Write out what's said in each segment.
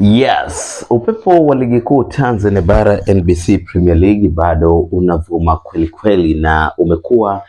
Yes, upepo wa ligi kuu Tanzania bara NBC Premier League bado unavuma kweli kweli na umekuwa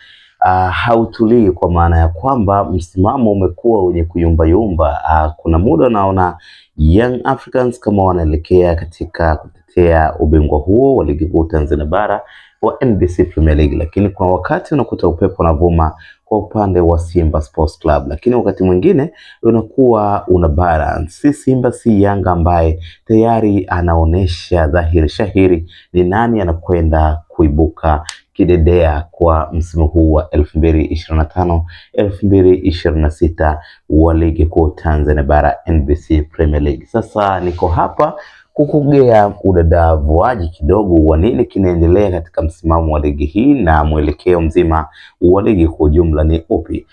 hautulii, kwa maana ya kwamba msimamo umekuwa wenye kuyumbayumba. Kuna muda naona Young Africans kama wanaelekea katika kutetea ubingwa huo wa ligi kuu Tanzania bara wa NBC Premier League, lakini kwa wakati unakuta upepo unavuma kwa upande wa Simba Sports Club, lakini wakati mwingine unakuwa una balance. Si Simba si Yanga ambaye tayari anaonesha dhahiri shahiri ni nani anakwenda kuibuka kidedea kwa msimu huu wa 2025 2026 wa ligi kuu Tanzania bara NBC Premier League. Sasa niko hapa kukugea udadavuaji kidogo wa nini kinaendelea katika msimamo wa ligi hii na mwelekeo mzima wa ligi kwa ujumla ni upi.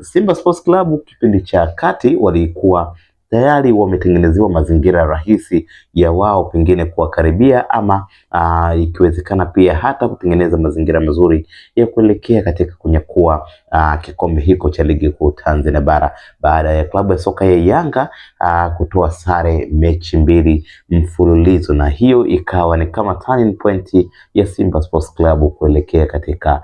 Simba Sports Club kipindi cha kati walikuwa tayari wametengenezewa mazingira rahisi ya wao pengine kuwakaribia ama ikiwezekana pia hata kutengeneza mazingira mazuri ya kuelekea katika kunyakua kikombe hiko cha ligi kuu Tanzania bara, baada ya klabu ya soka ya Yanga kutoa sare mechi mbili mfululizo, na hiyo ikawa ni kama turning point ya Simba Sports Club kuelekea katika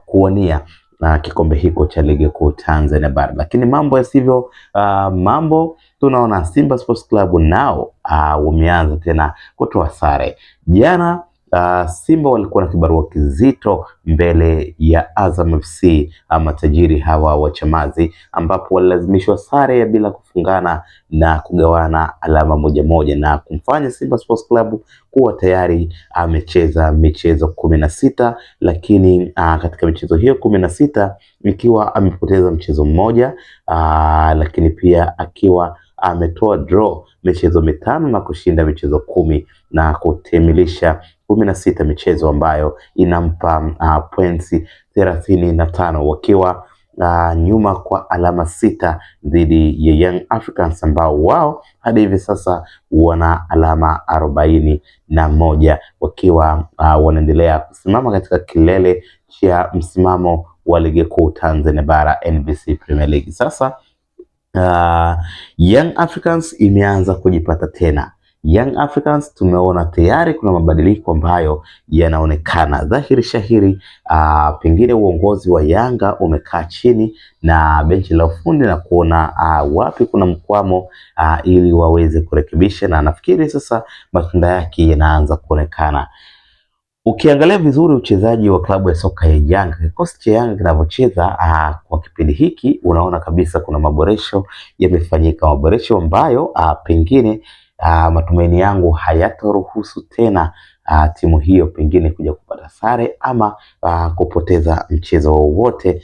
kuwania na kikombe hiko cha ligi kuu Tanzania bara. Lakini mambo yasivyo mambo, tunaona Simba Sports Club nao wameanza tena kutoa sare. Jana Simba walikuwa na kibarua kizito mbele ya Azam FC matajiri hawa wa Chamazi, ambapo walilazimishwa sare ya bila kufungana na kugawana alama moja moja, na kumfanya Simba Sports Club kuwa tayari amecheza michezo 16, lakini katika michezo hiyo 16 ikiwa amepoteza mchezo mmoja, lakini pia akiwa ametoa draw michezo mitano na kushinda michezo 10 na kutimilisha 16 michezo ambayo inampa points 35, wakiwa nyuma kwa alama 6 dhidi ya Young Africans ambao wao hadi hivi sasa wana alama 41, wakiwa wanaendelea kusimama katika kilele cha msimamo wa ligi kuu Tanzania bara NBC Premier League. Sasa Young Africans imeanza kujipata tena. Young Africans tumeona tayari kuna mabadiliko ambayo yanaonekana dhahiri shahiri. Pengine uongozi wa Yanga umekaa chini na benchi la ufundi na kuona wapi kuna mkwamo ili waweze kurekebisha, na nafikiri sasa matunda yake yanaanza kuonekana. Ukiangalia vizuri uchezaji wa klabu ya soka ya Yanga, kikosi cha Yanga kinavyocheza kwa kipindi hiki, unaona kabisa kuna maboresho yamefanyika, maboresho ambayo pengine matumaini yangu hayatoruhusu tena timu hiyo pengine kuja kupata sare ama kupoteza mchezo wowote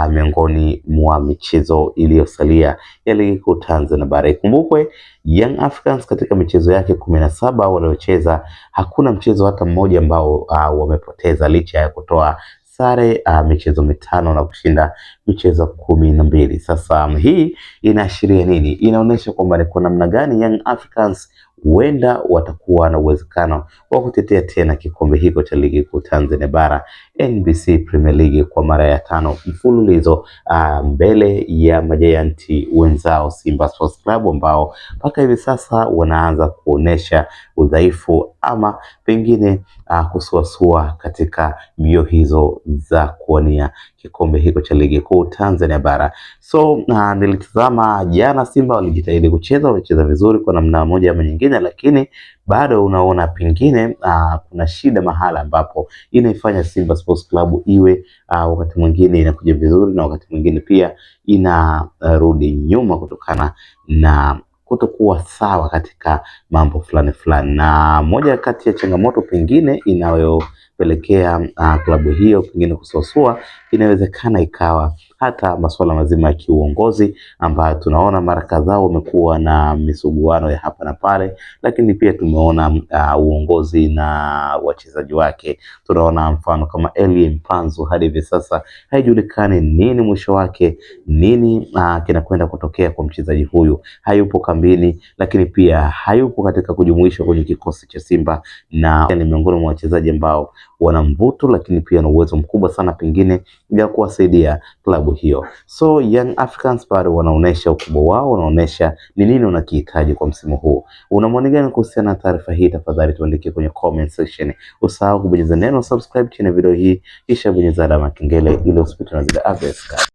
miongoni mwa michezo iliyosalia ya ligi kuu Tanzania bara. Ikumbukwe Young Africans katika michezo yake 17 waliocheza hakuna mchezo hata mmoja ambao wamepoteza, licha ya kutoa sare michezo mitano na kushinda michezo 12. Sasa hii inaashiria nini? Inaonyesha kwamba ni kwa namna gani Young Africans huenda watakuwa na uwezekano wa kutetea tena kikombe hiko cha ligi kuu Tanzania bara NBC Premier League kwa mara ya 5 mfululizo mbele ya majayanti wenzao Simba Sports Club, ambao mpaka hivi sasa wanaanza kuonesha udhaifu ama pengine kusuasua katika mbio hizo za kuwania kikombe hiko cha ligi kuu Tanzania bara. So nilitazama jana Simba walijitahidi kucheza, walicheza vizuri kwa namna moja ama nyingine, lakini bado unaona pengine kuna shida mahala ambapo inaifanya Simba Sports Club iwe wakati mwingine inakuja vizuri na wakati mwingine pia inarudi nyuma kutokana na kutokuwa sawa katika mambo fulani fulani. Na moja kati ya changamoto pengine inayopelekea klabu hiyo pengine kusuasua, inawezekana ikawa hata masuala mazima ya kiuongozi, ambayo tunaona mara kadhaa wamekuwa na misuguano ya hapa na pale, lakini pia tumeona uongozi na wachezaji wake. Tunaona mfano kama Elie Mpanzu, hadi hivi sasa haijulikani nini mwisho wake, nini kinakwenda kutokea kwa mchezaji huyu. Hayupo kambini, lakini pia hayupo katika kujumuishwa kwenye kikosi cha Simba, na ni miongoni mwa wachezaji ambao wana mvuto, lakini pia na uwezo mkubwa sana pengine ya kuwasaidia klabu hiyo. So Young Africans bado wanaonesha ukubwa wao, wanaonesha ni nini unakihitaji kwa msimu huu. Una maoni gani kuhusiana na taarifa hii? Tafadhali tuandikie kwenye comment section. Usahau kubonyeza neno subscribe chini ya video hii, kisha bonyeza alama kengele ili usipitwe na zile updates.